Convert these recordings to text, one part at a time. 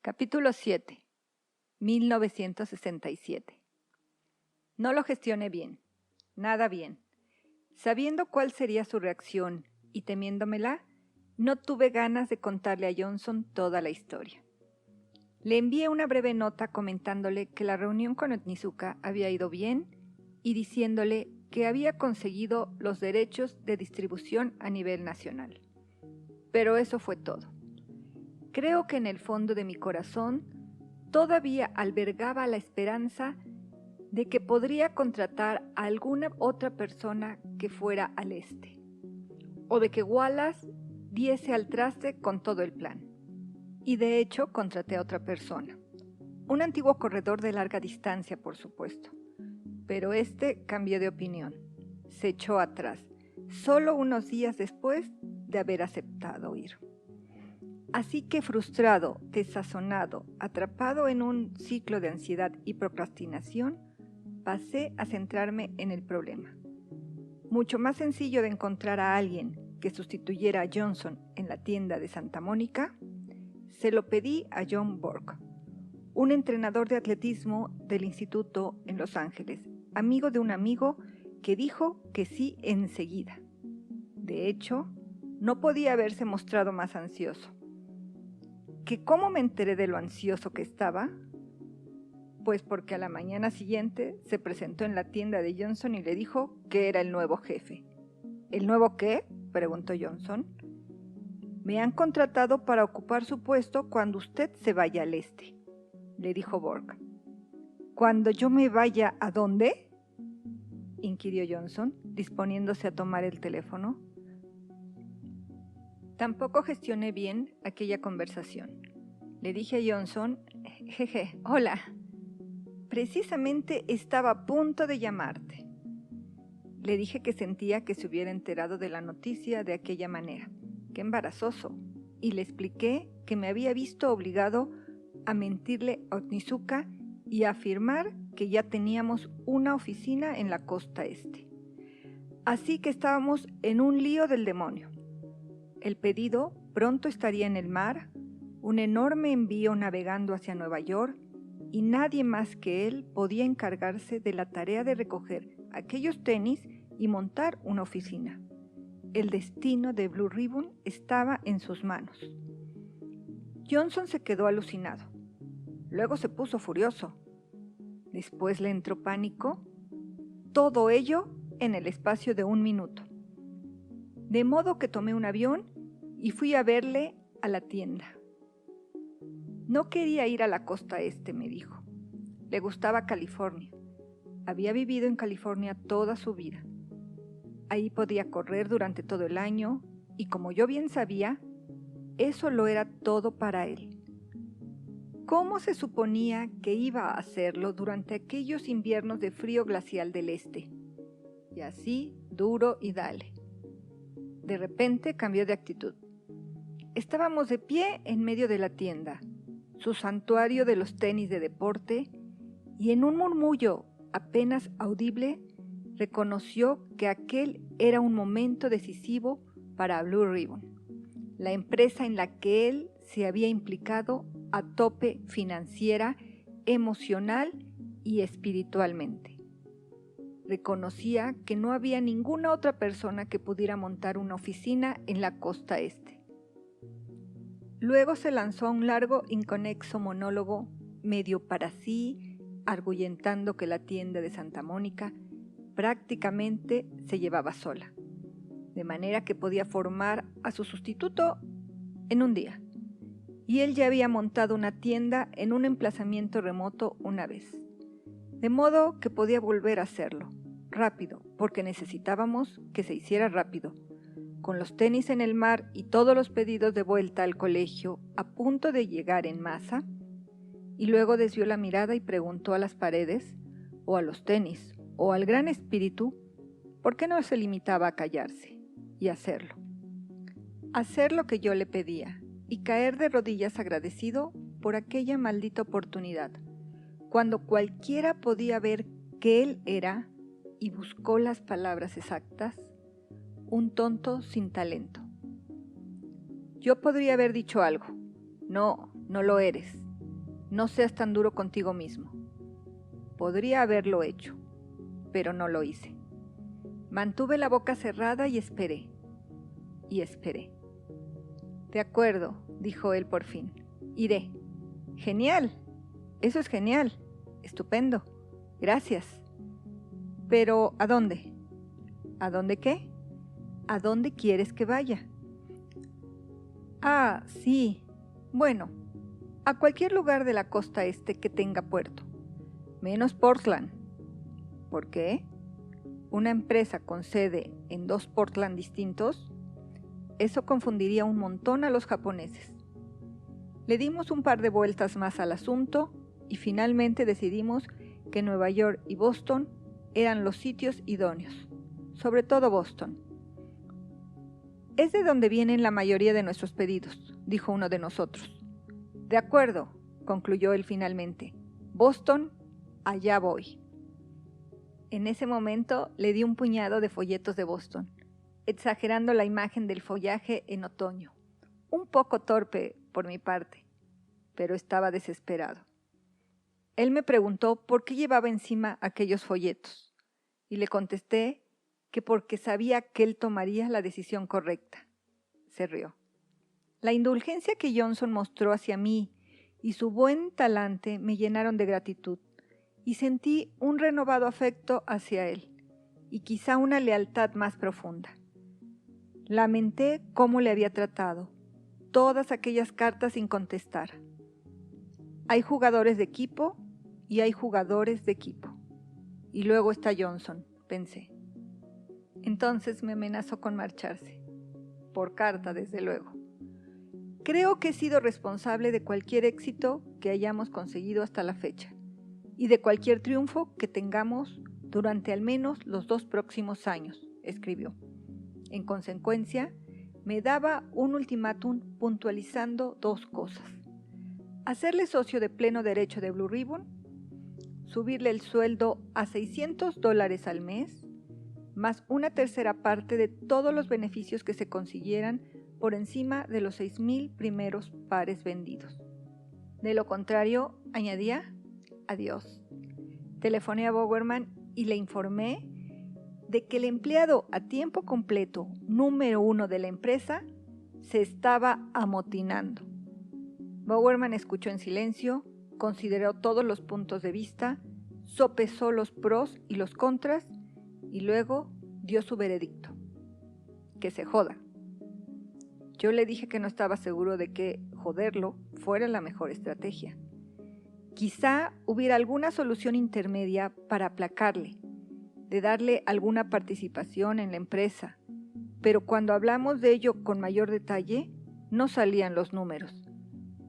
Capítulo 7. 1967. No lo gestioné bien, nada bien. Sabiendo cuál sería su reacción y temiéndomela, no tuve ganas de contarle a Johnson toda la historia. Le envié una breve nota comentándole que la reunión con Onizuka había ido bien y diciéndole que había conseguido los derechos de distribución a nivel nacional. Pero eso fue todo. Creo que en el fondo de mi corazón todavía albergaba la esperanza de que podría contratar a alguna otra persona que fuera al este, o de que Wallace diese al traste con todo el plan. Y de hecho contraté a otra persona, un antiguo corredor de larga distancia, por supuesto, pero este cambió de opinión, se echó atrás, solo unos días después de haber aceptado ir. Así que frustrado, desazonado, atrapado en un ciclo de ansiedad y procrastinación, pasé a centrarme en el problema. Mucho más sencillo de encontrar a alguien que sustituyera a Johnson en la tienda de Santa Mónica, se lo pedí a John Burke, un entrenador de atletismo del instituto en Los Ángeles, amigo de un amigo que dijo que sí enseguida. De hecho, no podía haberse mostrado más ansioso. ¿Que cómo me enteré de lo ansioso que estaba? Pues porque a la mañana siguiente se presentó en la tienda de Johnson y le dijo que era el nuevo jefe. ¿El nuevo qué?, preguntó Johnson. Me han contratado para ocupar su puesto cuando usted se vaya al este, le dijo Burke. ¿Cuando yo me vaya a dónde?, inquirió Johnson, disponiéndose a tomar el teléfono. Tampoco gestioné bien aquella conversación. Le dije a Johnson, jeje, hola, precisamente estaba a punto de llamarte. Le dije que sentía que se hubiera enterado de la noticia de aquella manera. ¡Qué embarazoso! Y le expliqué que me había visto obligado a mentirle a Onizuka y a afirmar que ya teníamos una oficina en la costa este. Así que estábamos en un lío del demonio. El pedido pronto estaría en el mar, un enorme envío navegando hacia Nueva York, y nadie más que él podía encargarse de la tarea de recoger aquellos tenis y montar una oficina. El destino de Blue Ribbon estaba en sus manos. Johnson se quedó alucinado. Luego se puso furioso. Después le entró pánico. Todo ello en el espacio de 1 minuto. De modo que tomé un avión y fui a verle a la tienda. No quería ir a la costa este, me dijo. Le gustaba California. Había vivido en California toda su vida. Ahí podía correr durante todo el año y, como yo bien sabía, eso lo era todo para él. ¿Cómo se suponía que iba a hacerlo durante aquellos inviernos de frío glacial del este? Y así, duro y dale. De repente cambió de actitud. Estábamos de pie en medio de la tienda, su santuario de los tenis de deporte, y en un murmullo apenas audible reconoció que aquel era un momento decisivo para Blue Ribbon, la empresa en la que él se había implicado a tope financiera, emocional y espiritualmente. Reconocía que no había ninguna otra persona que pudiera montar una oficina en la costa este. Luego se lanzó a un largo, inconexo monólogo, medio para sí, arguyentando que la tienda de Santa Mónica prácticamente se llevaba sola, de manera que podía formar a su sustituto en un día. Y él ya había montado una tienda en un emplazamiento remoto una vez, de modo que podía volver a hacerlo, rápido, porque necesitábamos que se hiciera rápido, con los tenis en el mar y todos los pedidos de vuelta al colegio a punto de llegar en masa. Y luego desvió la mirada y preguntó a las paredes, o a los tenis, o al gran espíritu, ¿por qué no se limitaba a callarse y hacerlo? Hacer lo que yo le pedía y caer de rodillas agradecido por aquella maldita oportunidad, cuando cualquiera podía ver que él era, y buscó las palabras exactas, un tonto sin talento. Yo podría haber dicho algo. No, no lo eres. No seas tan duro contigo mismo. Podría haberlo hecho, pero no lo hice. Mantuve la boca cerrada y esperé. Y esperé. De acuerdo, dijo él por fin. Iré. Genial. Eso es genial. Estupendo. Gracias. Pero, ¿a dónde? ¿A dónde qué? ¿A dónde quieres que vaya? Ah, sí. Bueno, a cualquier lugar de la costa este que tenga puerto. Menos Portland. ¿Por qué? ¿Una empresa con sede en 2 Portland distintos? Eso confundiría un montón a los japoneses. Le dimos un par de vueltas más al asunto y finalmente decidimos que Nueva York y Boston eran los sitios idóneos, sobre todo Boston. Es de donde vienen la mayoría de nuestros pedidos, dijo uno de nosotros. De acuerdo, concluyó él finalmente. Boston, allá voy. En ese momento le di un puñado de folletos de Boston, exagerando la imagen del follaje en otoño. Un poco torpe por mi parte, pero estaba desesperado. Él me preguntó por qué llevaba encima aquellos folletos, y le contesté que porque sabía que él tomaría la decisión correcta. Se rió. La indulgencia que Johnson mostró hacia mí y su buen talante me llenaron de gratitud, y sentí un renovado afecto hacia él, y quizá una lealtad más profunda. Lamenté cómo le había tratado, todas aquellas cartas sin contestar. Hay jugadores de equipo y hay jugadores de equipo. Y luego está Johnson, pensé. Entonces me amenazó con marcharse. Por carta, desde luego. Creo que he sido responsable de cualquier éxito que hayamos conseguido hasta la fecha y de cualquier triunfo que tengamos durante al menos los 2 próximos años, escribió. En consecuencia, me daba un ultimátum puntualizando 2 cosas. Hacerle socio de pleno derecho de Blue Ribbon, subirle el sueldo a $600 al mes, más una tercera parte de todos los beneficios que se consiguieran por encima de los 6,000 primeros pares vendidos. De lo contrario, añadía, adiós. Telefoné a Bowerman y le informé de que el empleado a tiempo completo número 1 de la empresa se estaba amotinando. Bowerman escuchó en silencio, consideró todos los puntos de vista, sopesó los pros y los contras y luego dio su veredicto. Que se joda. Yo le dije que no estaba seguro de que joderlo fuera la mejor estrategia. Quizá hubiera alguna solución intermedia para aplacarle, de darle alguna participación en la empresa, pero cuando hablamos de ello con mayor detalle, no salían los números.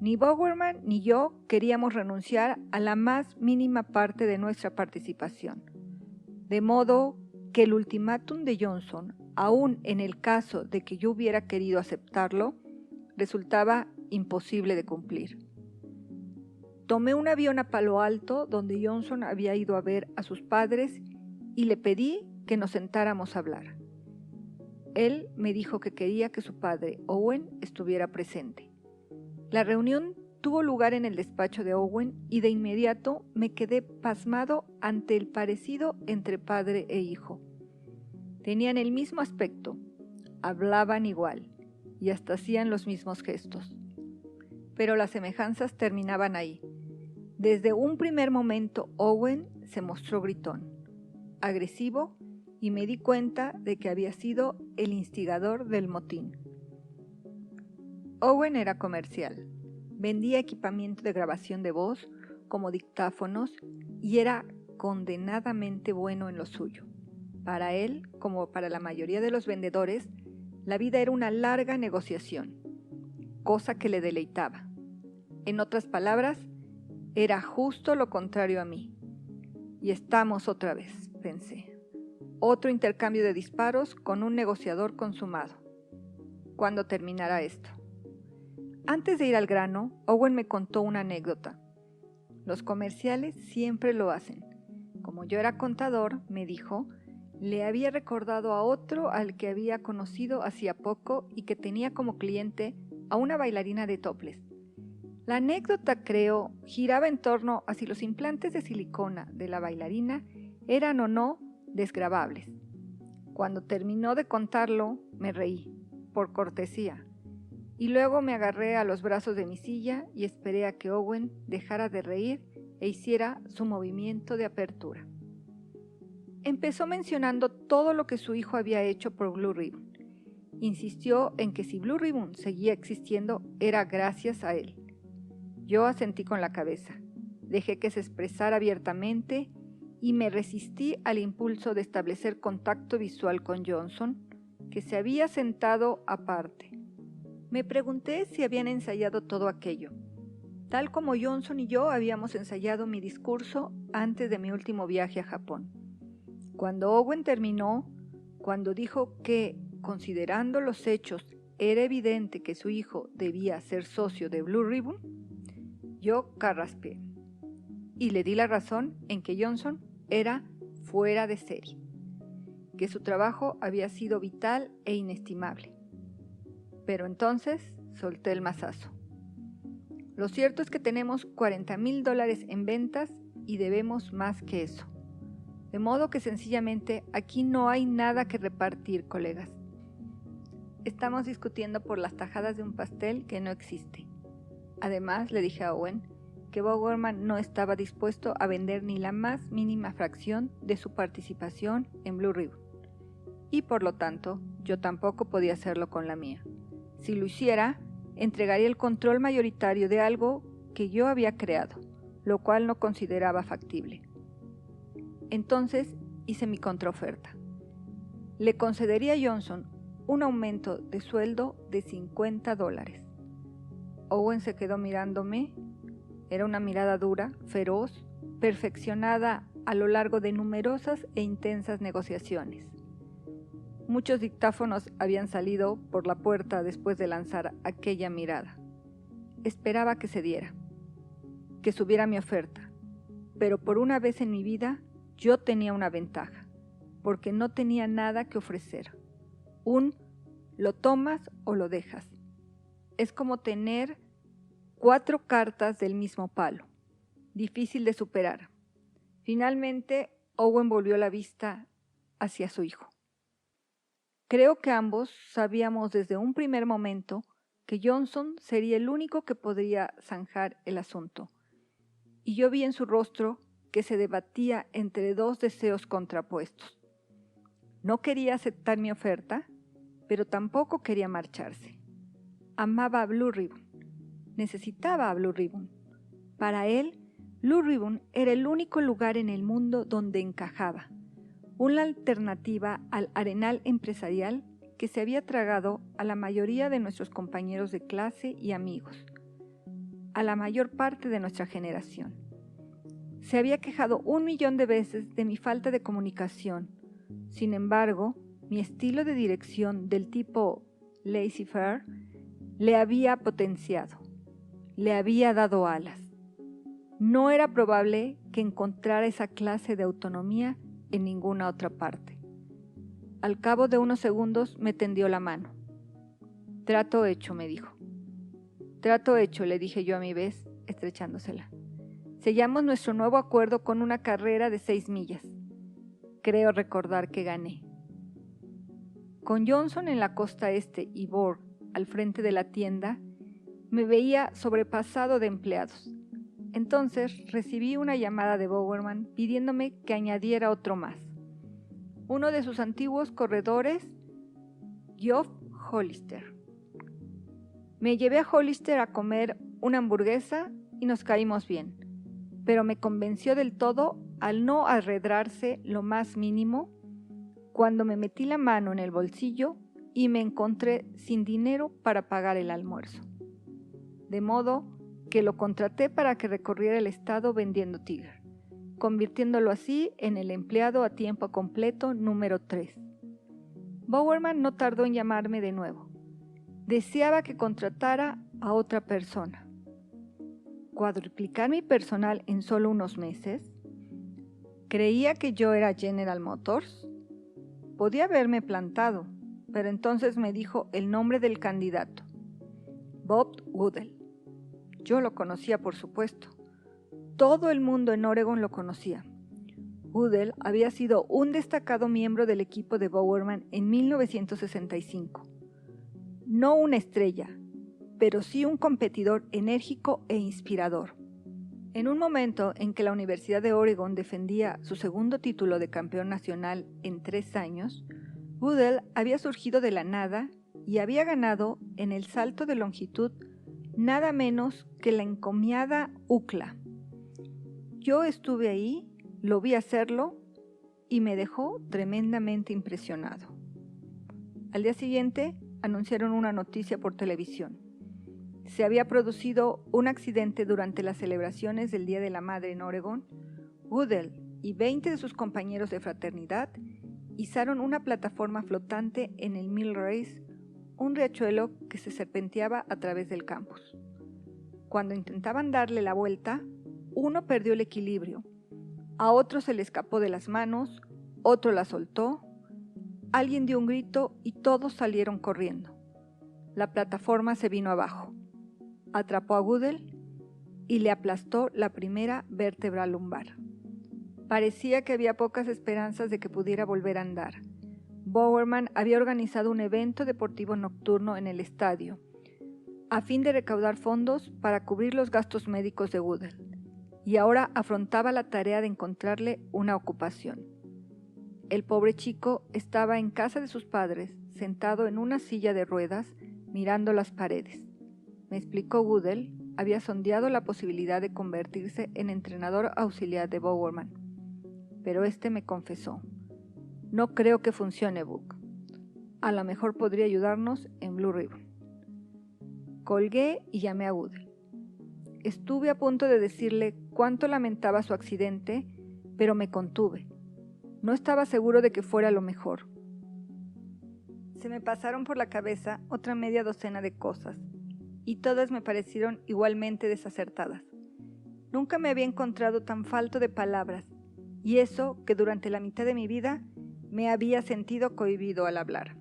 Ni Bowerman ni yo queríamos renunciar a la más mínima parte de nuestra participación, de modo que el ultimátum de Johnson, aun en el caso de que yo hubiera querido aceptarlo, resultaba imposible de cumplir. Tomé un avión a Palo Alto, donde Johnson había ido a ver a sus padres, y le pedí que nos sentáramos a hablar. Él me dijo que quería que su padre, Owen, estuviera presente. La reunión tuvo lugar en el despacho de Owen y de inmediato me quedé pasmado ante el parecido entre padre e hijo. Tenían el mismo aspecto, hablaban igual y hasta hacían los mismos gestos. Pero las semejanzas terminaban ahí. Desde un primer momento Owen se mostró gritón, agresivo, y me di cuenta de que había sido el instigador del motín. Owen era comercial, vendía equipamiento de grabación de voz como dictáfonos y era condenadamente bueno en lo suyo. Para él, como para la mayoría de los vendedores, la vida era una larga negociación, cosa que le deleitaba. En otras palabras, era justo lo contrario a mí. Y estamos otra vez, pensé. Otro intercambio de disparos con un negociador consumado. ¿Cuándo terminará esto? Antes de ir al grano, Owen me contó una anécdota. Los comerciales siempre lo hacen. Como yo era contador, me dijo, le había recordado a otro al que había conocido hacía poco y que tenía como cliente a una bailarina de topless. La anécdota, creo, giraba en torno a si los implantes de silicona de la bailarina eran o no desgravables. Cuando terminó de contarlo, me reí, por cortesía, y luego me agarré a los brazos de mi silla y esperé a que Owen dejara de reír e hiciera su movimiento de apertura. Empezó mencionando todo lo que su hijo había hecho por Blue Ribbon. Insistió en que si Blue Ribbon seguía existiendo era gracias a él. Yo asentí con la cabeza, dejé que se expresara abiertamente y me resistí al impulso de establecer contacto visual con Johnson, que se había sentado aparte. Me pregunté si habían ensayado todo aquello, tal como Johnson y yo habíamos ensayado mi discurso antes de mi último viaje a Japón. Cuando Owen terminó, cuando dijo que, considerando los hechos, era evidente que su hijo debía ser socio de Blue Ribbon, yo carraspeé y le di la razón en que Johnson era fuera de serie, que su trabajo había sido vital e inestimable. Pero entonces solté el mazazo. Lo cierto es que tenemos $40,000 en ventas y debemos más que eso. De modo que sencillamente aquí no hay nada que repartir, colegas. Estamos discutiendo por las tajadas de un pastel que no existe. Además, le dije a Owen que Bowerman no estaba dispuesto a vender ni la más mínima fracción de su participación en Blue Ribbon. Y por lo tanto, yo tampoco podía hacerlo con la mía. Si lo hiciera, entregaría el control mayoritario de algo que yo había creado, lo cual no consideraba factible. Entonces hice mi contraoferta. Le concedería a Johnson un aumento de sueldo de $50. Owen se quedó mirándome. Era una mirada dura, feroz, perfeccionada a lo largo de numerosas e intensas negociaciones. Muchos dictáfonos habían salido por la puerta después de lanzar aquella mirada. Esperaba que se diera, que subiera mi oferta, pero por una vez en mi vida yo tenía una ventaja, porque no tenía nada que ofrecer. ¿Lo tomas o lo dejas? Es como tener 4 cartas del mismo palo, difícil de superar. Finalmente, Owen volvió la vista hacia su hijo. Creo que ambos sabíamos desde un primer momento que Johnson sería el único que podría zanjar el asunto, y yo vi en su rostro que se debatía entre 2 deseos contrapuestos. No quería aceptar mi oferta, pero tampoco quería marcharse. Amaba a Blue Ribbon. Necesitaba a Blue Ribbon. Para él, Blue Ribbon era el único lugar en el mundo donde encajaba, una alternativa al arenal empresarial que se había tragado a la mayoría de nuestros compañeros de clase y amigos, a la mayor parte de nuestra generación. Se había quejado 1,000,000 de veces de mi falta de comunicación. Sin embargo, mi estilo de dirección del tipo laissez-faire le había potenciado, le había dado alas. No era probable que encontrara esa clase de autonomía en ninguna otra parte. Al cabo de unos segundos me tendió la mano. Trato hecho, me dijo. Trato hecho, le dije yo a mi vez, estrechándosela. Sellamos nuestro nuevo acuerdo con una carrera de 6 millas. Creo recordar que gané. Con Johnson en la costa este y Borg al frente de la tienda, me veía sobrepasado de empleados. Entonces recibí una llamada de Bowerman pidiéndome que añadiera otro más. Uno de sus antiguos corredores, Geoff Hollister. Me llevé a Hollister a comer una hamburguesa y nos caímos bien, pero me convenció del todo al no arredrarse lo más mínimo cuando me metí la mano en el bolsillo y me encontré sin dinero para pagar el almuerzo. De modo que lo contraté para que recorriera el estado vendiendo Tigger, convirtiéndolo así en el empleado a tiempo completo número 3. Bowerman no tardó en llamarme de nuevo. Deseaba que contratara a otra persona. ¿Cuadruplicar mi personal en solo unos meses? ¿Creía que yo era General Motors? Podía haberme plantado, pero entonces me dijo el nombre del candidato. Bob Woodell. Yo lo conocía, por supuesto. Todo el mundo en Oregon lo conocía. Goodell había sido un destacado miembro del equipo de Bowerman en 1965. No una estrella, pero sí un competidor enérgico e inspirador. En un momento en que la Universidad de Oregon defendía su segundo título de campeón nacional en 3 años, Goodell había surgido de la nada y había ganado en el salto de longitud nada menos que la encomiada UCLA. Yo estuve ahí, lo vi hacerlo y me dejó tremendamente impresionado. Al día siguiente anunciaron una noticia por televisión. Se había producido un accidente durante las celebraciones del Día de la Madre en Oregón. Goodell y 20 de sus compañeros de fraternidad izaron una plataforma flotante en el Mill Race, un riachuelo que se serpenteaba a través del campus. Cuando intentaban darle la vuelta, uno perdió el equilibrio, a otro se le escapó de las manos, otro la soltó, alguien dio un grito y todos salieron corriendo. La plataforma se vino abajo, atrapó a Goodell y le aplastó la primera vértebra lumbar. Parecía que había pocas esperanzas de que pudiera volver a andar. Bowerman había organizado un evento deportivo nocturno en el estadio, a fin de recaudar fondos para cubrir los gastos médicos de Goodell, y ahora afrontaba la tarea de encontrarle una ocupación. El pobre chico estaba en casa de sus padres, sentado en una silla de ruedas, mirando las paredes. Me explicó Goodell, había sondeado la posibilidad de convertirse en entrenador auxiliar de Bowerman. Pero me confesó: no creo que funcione, Buck. A lo mejor podría ayudarnos en Blue Ribbon. Colgué y llamé a Goodell. Estuve a punto de decirle cuánto lamentaba su accidente, pero me contuve. No estaba seguro de que fuera lo mejor. Se me pasaron por la cabeza otra media docena de cosas, y todas me parecieron igualmente desacertadas. Nunca me había encontrado tan falto de palabras, y eso que durante la mitad de mi vida me había sentido cohibido al hablar.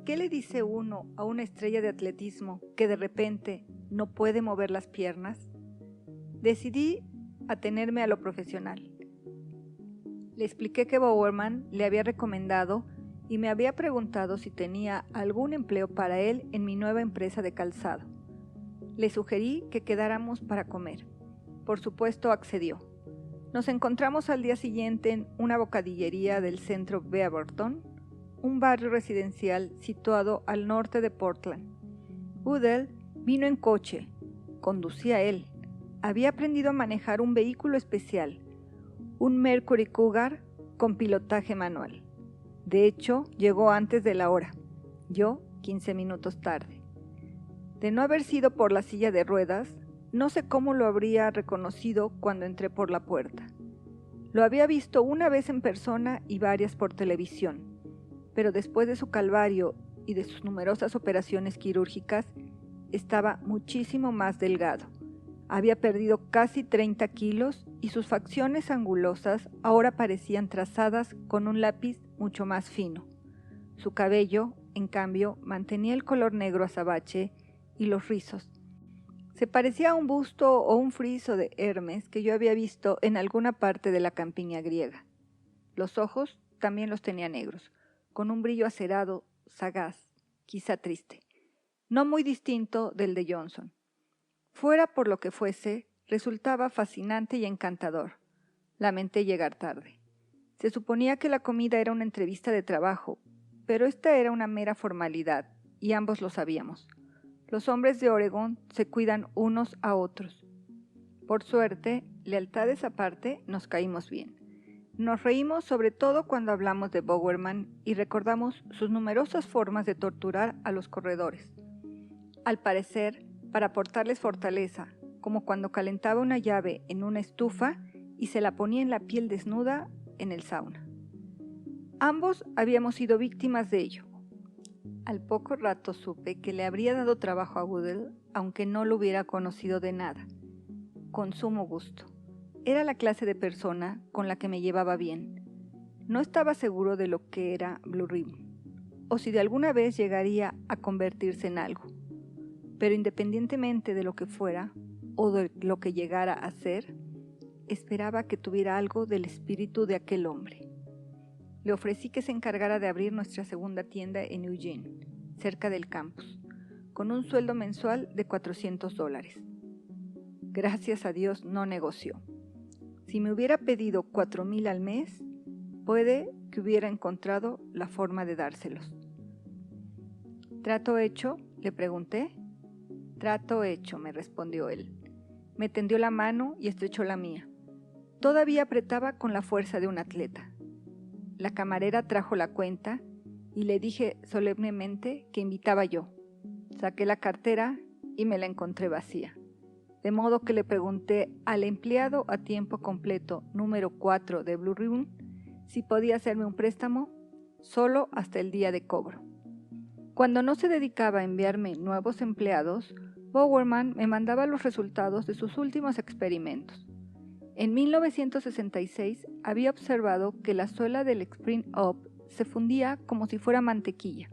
¿Qué le dice uno a una estrella de atletismo que de repente no puede mover las piernas? Decidí atenerme a lo profesional. Le expliqué que Bowerman le había recomendado y me había preguntado si tenía algún empleo para él en mi nueva empresa de calzado. Le sugerí que quedáramos para comer. Por supuesto, accedió. Nos encontramos al día siguiente en una bocadillería del centro Beaverton, un barrio residencial situado al norte de Portland. Goodell vino en coche, conducía él. Había aprendido a manejar un vehículo especial, un Mercury Cougar con pilotaje manual. De hecho, llegó antes de la hora, yo 15 minutos tarde. De no haber sido por la silla de ruedas, no sé cómo lo habría reconocido cuando entré por la puerta. Lo había visto una vez en persona y varias por televisión, pero después de su calvario y de sus numerosas operaciones quirúrgicas, estaba muchísimo más delgado. Había perdido casi 30 kilos y sus facciones angulosas ahora parecían trazadas con un lápiz mucho más fino. Su cabello, en cambio, mantenía el color negro azabache y los rizos. Se parecía a un busto o un friso de Hermes que yo había visto en alguna parte de la campiña griega. Los ojos también los tenía negros, con un brillo acerado, sagaz, quizá triste, no muy distinto del de Johnson. Fuera por lo que fuese, resultaba fascinante y encantador. Lamenté llegar tarde. Se suponía que la comida era una entrevista de trabajo, pero esta era una mera formalidad, y ambos lo sabíamos. Los hombres de Oregón se cuidan unos a otros. Por suerte, lealtades aparte, nos caímos bien. Nos reímos sobre todo cuando hablamos de Bowerman y recordamos sus numerosas formas de torturar a los corredores. Al parecer, para aportarles fortaleza, como cuando calentaba una llave en una estufa y se la ponía en la piel desnuda en el sauna. Ambos habíamos sido víctimas de ello. Al poco rato supe que le habría dado trabajo a Goodell, aunque no lo hubiera conocido de nada. Con sumo gusto. Era la clase de persona con la que me llevaba bien. No estaba seguro de lo que era Blue Ribbon, o si de alguna vez llegaría a convertirse en algo. pero independientemente de lo que fuera o de lo que llegara a ser, esperaba que tuviera algo del espíritu de aquel hombre. Le ofrecí que se encargara de abrir nuestra segunda tienda en Eugene, cerca del campus, con un sueldo mensual de $400. Gracias a Dios no negoció. Si me hubiera pedido $4,000 al mes, puede que hubiera encontrado la forma de dárselos. ¿Trato hecho?, le pregunté. Trato hecho, me respondió él. Me tendió la mano y estrechó la mía. Todavía apretaba con la fuerza de un atleta. La camarera trajo la cuenta y le dije solemnemente que invitaba yo. Saqué la cartera y me la encontré vacía. De modo que le pregunté al empleado a tiempo completo número 4 de Blue Ribbon si podía hacerme un préstamo solo hasta el día de cobro. Cuando no se dedicaba a enviarme nuevos empleados, Bowerman me mandaba los resultados de sus últimos experimentos. En 1966 había observado que la suela del Spring Up se fundía como si fuera mantequilla,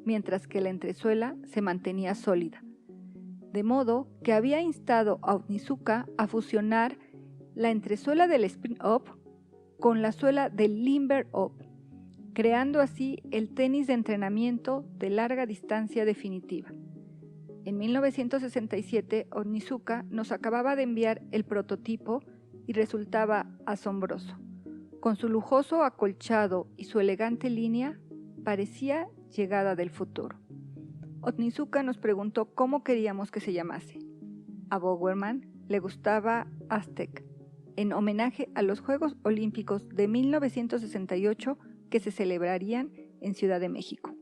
mientras que la entresuela se mantenía sólida. De modo que había instado a Onizuka a fusionar la entresuela del Spring Up con la suela del Limber Up, creando así el tenis de entrenamiento de larga distancia definitiva. En 1967, Onizuka nos acababa de enviar el prototipo y resultaba asombroso. Con su lujoso acolchado y su elegante línea, parecía llegada del futuro. Onizuka nos preguntó cómo queríamos que se llamase. A Bowerman le gustaba Aztec, en homenaje a los Juegos Olímpicos de 1968 que se celebrarían en Ciudad de México.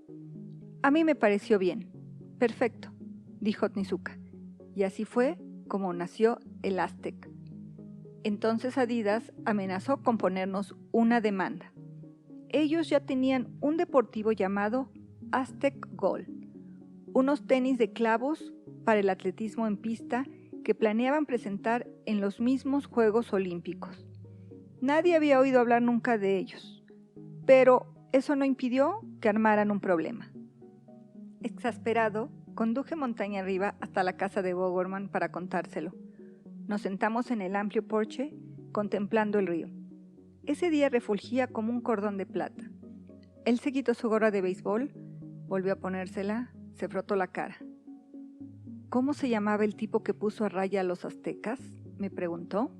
A mí me pareció bien. Perfecto, dijo Onizuka, y así fue como nació el Aztec. Entonces Adidas amenazó con ponernos una demanda. Ellos ya tenían un deportivo llamado Aztec Gold, unos tenis de clavos para el atletismo en pista que planeaban presentar en los mismos Juegos Olímpicos. Nadie había oído hablar nunca de ellos, pero eso no impidió que armaran un problema. Exasperado, conduje montaña arriba hasta la casa de Bowerman para contárselo. Nos sentamos en el amplio porche, contemplando el río. Ese día refulgía como un cordón de plata. Él se quitó su gorra de béisbol, volvió a ponérsela, se frotó la cara. ¿Cómo se llamaba el tipo que puso a raya a los aztecas?, me preguntó.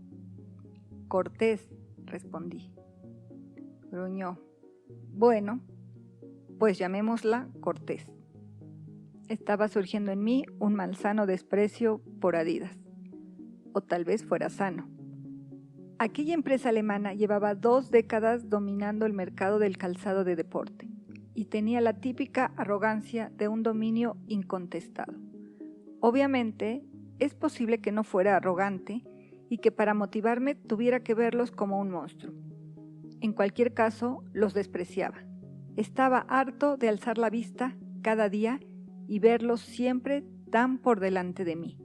Cortés, respondí. Gruñó. Bueno, pues llamémosla Cortés. Estaba surgiendo en mí un malsano desprecio por Adidas. O tal vez fuera sano. Aquella empresa alemana llevaba 2 décadas dominando el mercado del calzado de deporte y tenía la típica arrogancia de un dominio incontestado. Obviamente, es posible que no fuera arrogante y que para motivarme tuviera que verlos como un monstruo. En cualquier caso, los despreciaba. Estaba harto de alzar la vista cada día y verlos siempre tan por delante de mí.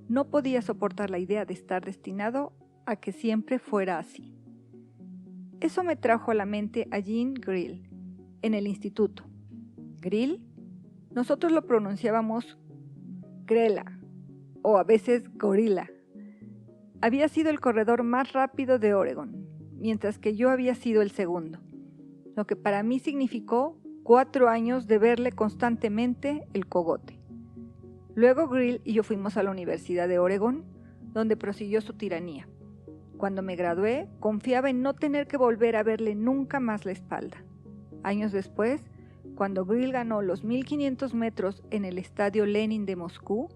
No podía soportar la idea de estar destinado a que siempre fuera así. Eso me trajo a la mente a Jean Grill, en el instituto. ¿Grill? Nosotros lo pronunciábamos Grela, o a veces Gorila. Había sido el corredor más rápido de Oregon, mientras que yo había sido el segundo, lo que para mí significó 4 años de verle constantemente el cogote. Luego Grill y yo fuimos a la Universidad de Oregon, donde prosiguió su tiranía. Cuando me gradué, confiaba en no tener que volver a verle nunca más la espalda. Años después, cuando Grill ganó los 1500 metros en el Estadio Lenin de Moscú,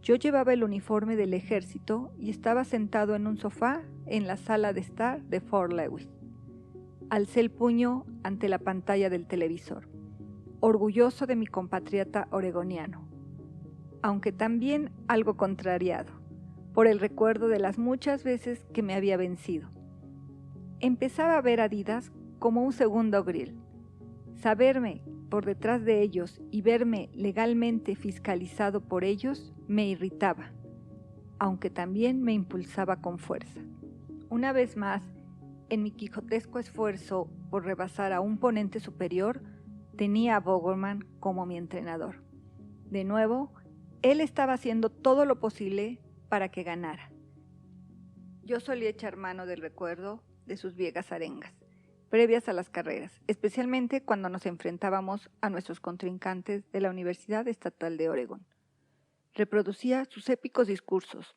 yo llevaba el uniforme del ejército y estaba sentado en un sofá en la sala de estar de Fort Lewis. Alcé el puño ante la pantalla del televisor, orgulloso de mi compatriota oregoniano, aunque también algo contrariado por el recuerdo de las muchas veces que me había vencido. Empezaba a ver a Adidas como un segundo Grill. Saberme por detrás de ellos y verme legalmente fiscalizado por ellos me irritaba, aunque también me impulsaba con fuerza. Una vez más, en mi quijotesco esfuerzo por rebasar a un ponente superior, tenía a Bowerman como mi entrenador. De nuevo, Él estaba haciendo todo lo posible para que ganara. Yo solía echar mano del recuerdo de sus viejas arengas, previas a las carreras, especialmente cuando nos enfrentábamos a nuestros contrincantes de la Universidad Estatal de Oregón. Reproducía sus épicos discursos.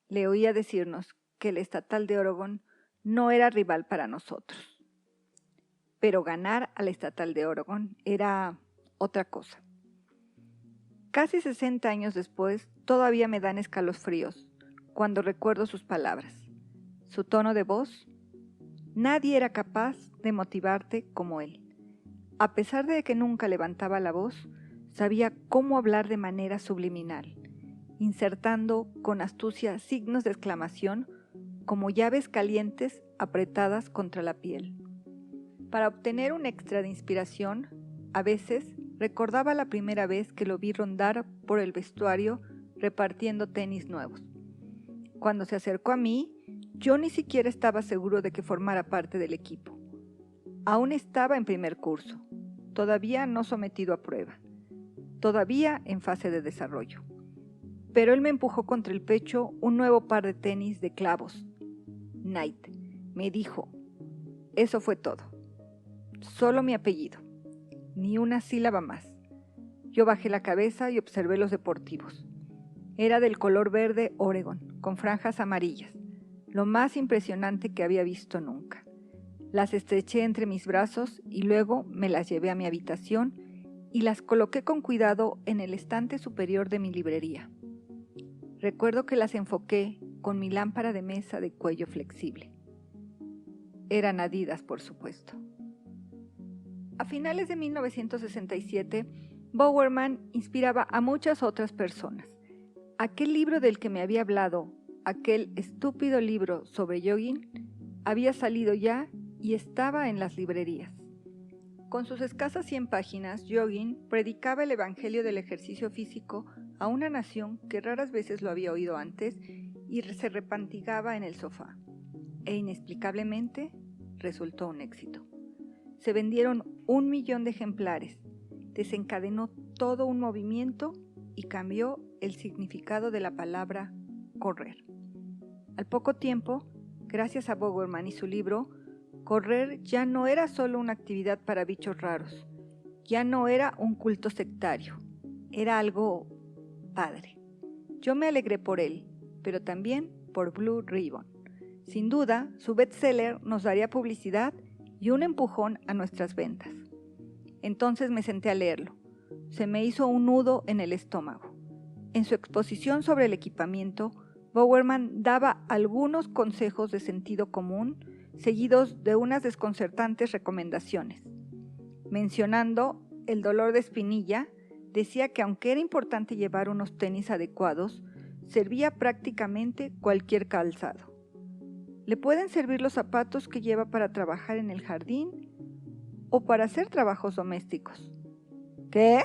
Le oía decirnos que el Estatal de Oregón no era rival para nosotros. Pero ganar al Estatal de Oregón era otra cosa. Casi 60 años después, todavía me dan escalofríos cuando recuerdo sus palabras, su tono de voz. Nadie era capaz de motivarte como él. A pesar de que nunca levantaba la voz, sabía cómo hablar de manera subliminal, insertando con astucia signos de exclamación como llaves calientes apretadas contra la piel. Para obtener un extra de inspiración, a veces recordaba la primera vez que lo vi rondar por el vestuario repartiendo tenis nuevos. Cuando se acercó a mí, yo ni siquiera estaba seguro de que formara parte del equipo. Aún estaba en primer curso, todavía no sometido a prueba, todavía en fase de desarrollo. Pero él me empujó contra el pecho un nuevo par de tenis de clavos. Knight, me dijo. Eso fue todo. Solo mi apellido, ni una sílaba más. Yo bajé la cabeza y observé los deportivos. Era del color verde Oregon, con franjas amarillas, lo más impresionante que había visto nunca. Las estreché entre mis brazos y luego me las llevé a mi habitación y las coloqué con cuidado en el estante superior de mi librería. Recuerdo que las enfoqué con mi lámpara de mesa de cuello flexible. Eran Adidas, por supuesto. A finales de 1967, Bowerman inspiraba a muchas otras personas. Aquel libro del que me había hablado, aquel estúpido libro sobre jogging, había salido ya y estaba en las librerías. Con sus escasas 100 páginas, Jogging predicaba el evangelio del ejercicio físico a una nación que raras veces lo había oído antes y se repantigaba en el sofá. E inexplicablemente resultó un éxito. Se vendieron 1 millón de ejemplares, desencadenó todo un movimiento y cambió el significado de la palabra correr. Al poco tiempo, gracias a Bowerman y su libro, correr ya no era solo una actividad para bichos raros, ya no era un culto sectario, era algo padre. Yo me alegré por él, pero también por Blue Ribbon. Sin duda, su bestseller nos daría publicidad y un empujón a nuestras ventas. Entonces me senté a leerlo. Se me hizo un nudo en el estómago. En su exposición sobre el equipamiento, Bowerman daba algunos consejos de sentido común, seguidos de unas desconcertantes recomendaciones. Mencionando el dolor de espinilla, decía que aunque era importante llevar unos tenis adecuados, servía prácticamente cualquier calzado. Le pueden servir los zapatos que lleva para trabajar en el jardín o para hacer trabajos domésticos. ¿Qué?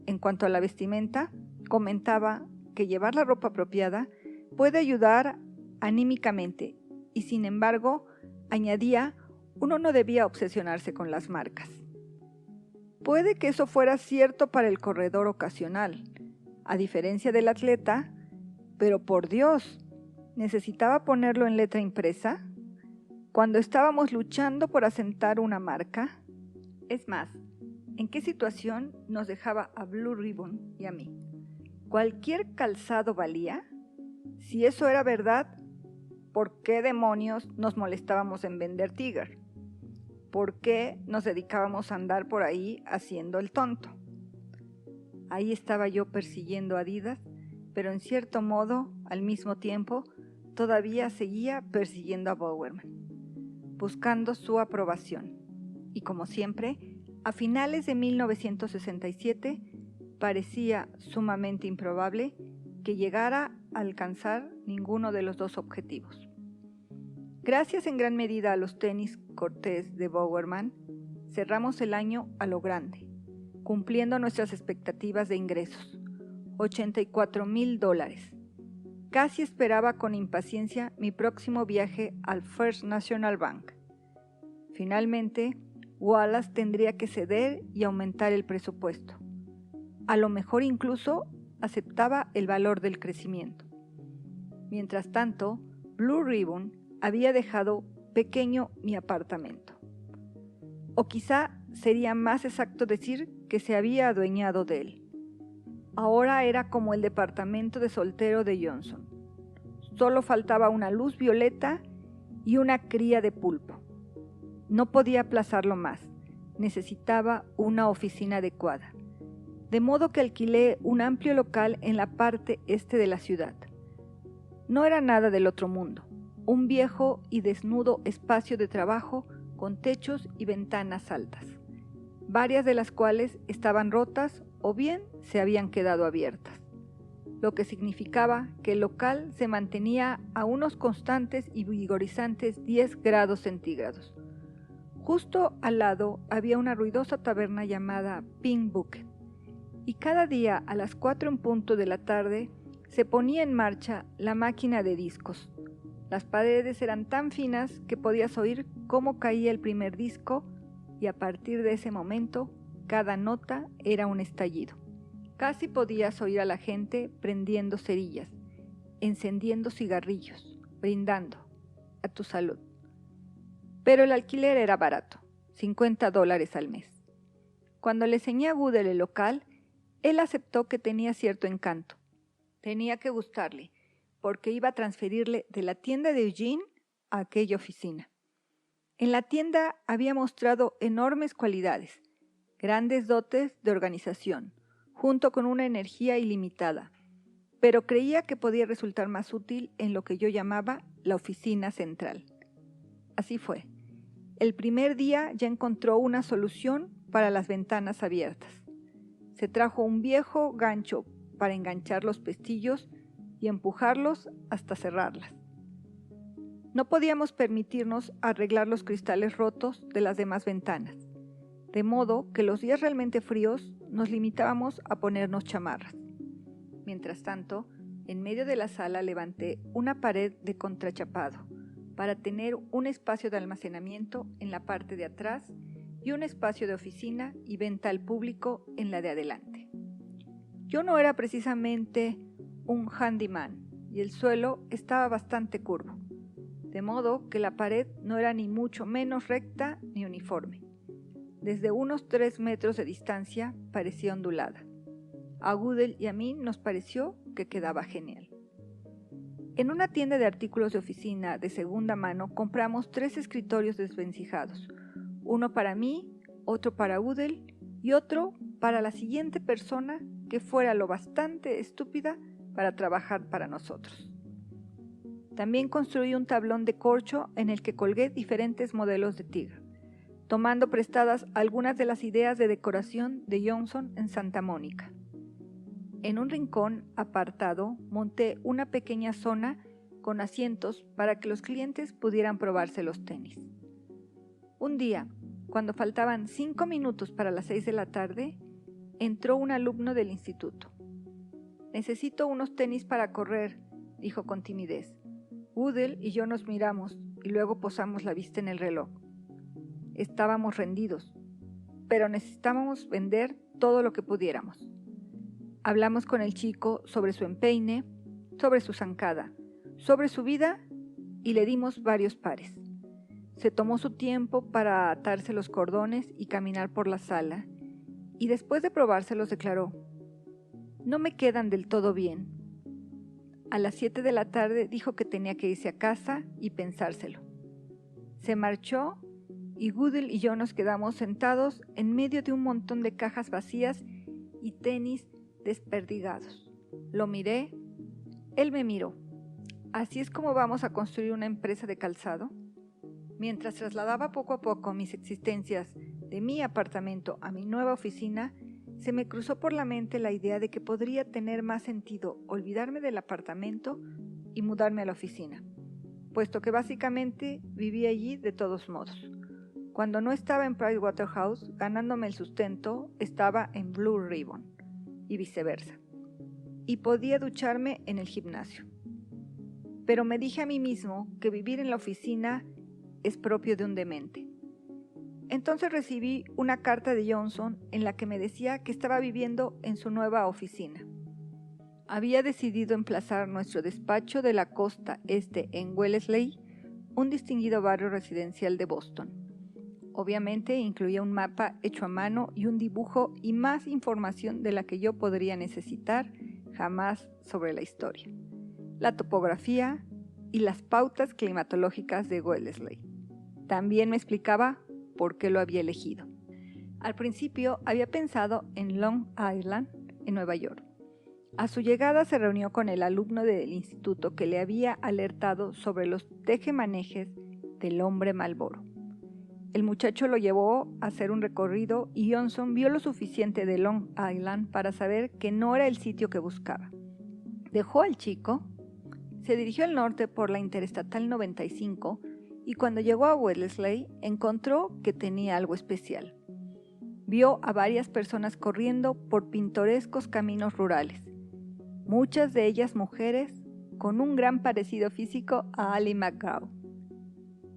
En cuanto a la vestimenta, comentaba que llevar la ropa apropiada puede ayudar anímicamente y, sin embargo, añadía, uno no debía obsesionarse con las marcas. Puede que eso fuera cierto para el corredor ocasional, a diferencia del atleta, pero por Dios, ¿necesitaba ponerlo en letra impresa? Cuando estábamos luchando por asentar una marca, es más, ¿en qué situación nos dejaba a Blue Ribbon y a mí? ¿Cualquier calzado valía? Si eso era verdad, ¿por qué demonios nos molestábamos en vender Tiger? ¿Por qué nos dedicábamos a andar por ahí haciendo el tonto? Ahí estaba yo persiguiendo a Adidas, pero en cierto modo, al mismo tiempo, todavía seguía persiguiendo a Bowerman, buscando su aprobación. Y como siempre, a finales de 1967, parecía sumamente improbable que llegara a alcanzar ninguno de los dos objetivos. Gracias en gran medida a los tenis Cortez de Bowerman, cerramos el año a lo grande, cumpliendo nuestras expectativas de ingresos, $84,000. Casi esperaba con impaciencia mi próximo viaje al First National Bank. Finalmente, Wallace tendría que ceder y aumentar el presupuesto. A lo mejor incluso aceptaba el valor del crecimiento. Mientras tanto, Blue Ribbon había dejado pequeño mi apartamento. O quizá sería más exacto decir que se había adueñado de él. Ahora era como el departamento de soltero de Johnson. Solo faltaba una luz violeta y una cría de pulpo. No podía aplazarlo más. Necesitaba una oficina adecuada. De modo que alquilé un amplio local en la parte este de la ciudad. No era nada del otro mundo. Un viejo y desnudo espacio de trabajo con techos y ventanas altas, varias de las cuales estaban rotas o bien se habían quedado abiertas, lo que significaba que el local se mantenía a unos constantes y vigorizantes 10 grados centígrados. Justo al lado había una ruidosa taberna llamada Pink Bucket, y cada día a las 4 en punto de la tarde se ponía en marcha la máquina de discos. Las paredes eran tan finas que podías oír cómo caía el primer disco y a partir de ese momento cada nota era un estallido. Casi podías oír a la gente prendiendo cerillas, encendiendo cigarrillos, brindando a tu salud. Pero el alquiler era barato, $50 al mes. Cuando le enseñé a Goodell el local, él aceptó que tenía cierto encanto. Tenía que gustarle, porque iba a transferirle de la tienda de Eugene a aquella oficina. En la tienda había mostrado enormes cualidades, grandes dotes de organización, junto con una energía ilimitada, pero creía que podía resultar más útil en lo que yo llamaba la oficina central. Así fue. El primer día ya encontró una solución para las ventanas abiertas. Se trajo un viejo gancho para enganchar los pestillos y empujarlos hasta cerrarlas. No podíamos permitirnos arreglar los cristales rotos de las demás ventanas, de modo que los días realmente fríos nos limitábamos a ponernos chamarras. Mientras tanto, en medio de la sala levanté una pared de contrachapado para tener un espacio de almacenamiento en la parte de atrás y un espacio de oficina y venta al público en la de adelante. Yo no era precisamente un handyman y el suelo estaba bastante curvo, de modo que la pared no era ni mucho menos recta ni uniforme. Desde unos 3 metros de distancia parecía ondulada. A Goodell y a mí nos pareció que quedaba genial. En una tienda de artículos de oficina de segunda mano compramos 3 escritorios desvencijados, uno para mí, otro para Goodell y otro para la siguiente persona que fuera lo bastante estúpida para trabajar para nosotros. También construí un tablón de corcho en el que colgué diferentes modelos de tigre, tomando prestadas algunas de las ideas de decoración de Johnson en Santa Mónica. En un rincón apartado monté una pequeña zona con asientos para que los clientes pudieran probarse los tenis. Un día, cuando faltaban 5 minutos para las 6 de la tarde, entró un alumno del instituto. «Necesito unos tenis para correr», dijo con timidez. Goodell y yo nos miramos y luego posamos la vista en el reloj. Estábamos rendidos, pero necesitábamos vender todo lo que pudiéramos. Hablamos con el chico sobre su empeine, sobre su zancada, sobre su vida y le dimos varios pares. Se tomó su tiempo para atarse los cordones y caminar por la sala, y después de probárselos declaró: «No me quedan del todo bien». A las 7 de la tarde dijo que tenía que irse a casa y pensárselo. Se marchó y Goodell y yo nos quedamos sentados en medio de un montón de cajas vacías y tenis desperdigados. Lo miré, él me miró. ¿Así es como vamos a construir una empresa de calzado? Mientras trasladaba poco a poco mis existencias de mi apartamento a mi nueva oficina, se me cruzó por la mente la idea de que podría tener más sentido olvidarme del apartamento y mudarme a la oficina, puesto que básicamente vivía allí de todos modos. Cuando no estaba en Pricewaterhouse ganándome el sustento, estaba en Blue Ribbon y viceversa, y podía ducharme en el gimnasio. Pero me dije a mí mismo que vivir en la oficina es propio de un demente. Entonces recibí una carta de Johnson en la que me decía que estaba viviendo en su nueva oficina. había decidido emplazar nuestro despacho de la costa este en Wellesley, un distinguido barrio residencial de Boston. Obviamente incluía un mapa hecho a mano y un dibujo y más información de la que yo podría necesitar jamás sobre la historia, la topografía y las pautas climatológicas de Wellesley. También me explicaba por qué lo había elegido. Al principio había pensado en Long Island, en Nueva York. A su llegada se reunió con el alumno del instituto que le había alertado sobre los tejemanejes del hombre Marlboro. El muchacho lo llevó a hacer un recorrido y Johnson vio lo suficiente de Long Island para saber que no era el sitio que buscaba. Dejó al chico, se dirigió al norte por la Interestatal 95 y cuando llegó a Wellesley encontró que tenía algo especial. Vio a varias personas corriendo por pintorescos caminos rurales, muchas de ellas mujeres con un gran parecido físico a Ally McGraw.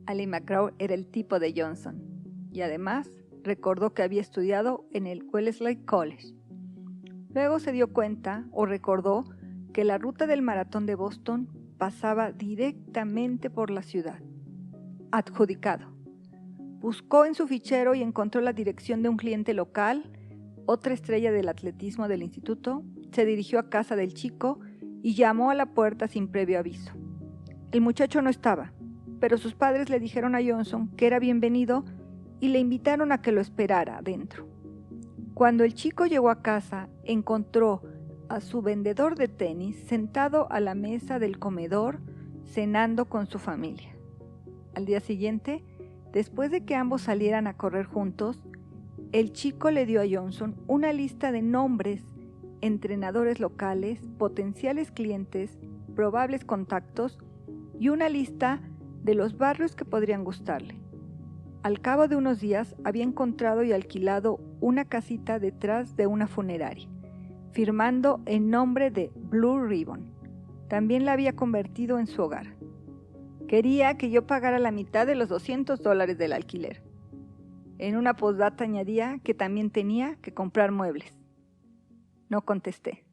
Ally McGraw era el tipo de Johnson y además recordó que había estudiado en el Wellesley College. Luego se dio cuenta o recordó que la ruta del maratón de Boston pasaba directamente por la ciudad. Adjudicado. Buscó en su fichero y encontró la dirección de un cliente local, otra estrella del atletismo del instituto. Se dirigió a casa del chico y llamó a la puerta sin previo aviso. El muchacho no estaba, pero sus padres le dijeron a Johnson que era bienvenido y le invitaron a que lo esperara adentro. Cuando el chico llegó a casa, encontró a su vendedor de tenis sentado a la mesa del comedor cenando con su familia. Al día siguiente, después de que ambos salieran a correr juntos, el chico le dio a Johnson una lista de nombres, entrenadores locales, potenciales clientes, probables contactos y una lista de los barrios que podrían gustarle. Al cabo de unos días había encontrado y alquilado una casita detrás de una funeraria, firmando en nombre de Blue Ribbon. También la había convertido en su hogar. Quería que yo pagara la mitad de los $200 del alquiler. En una postdata añadía que también tenía que comprar muebles. No contesté.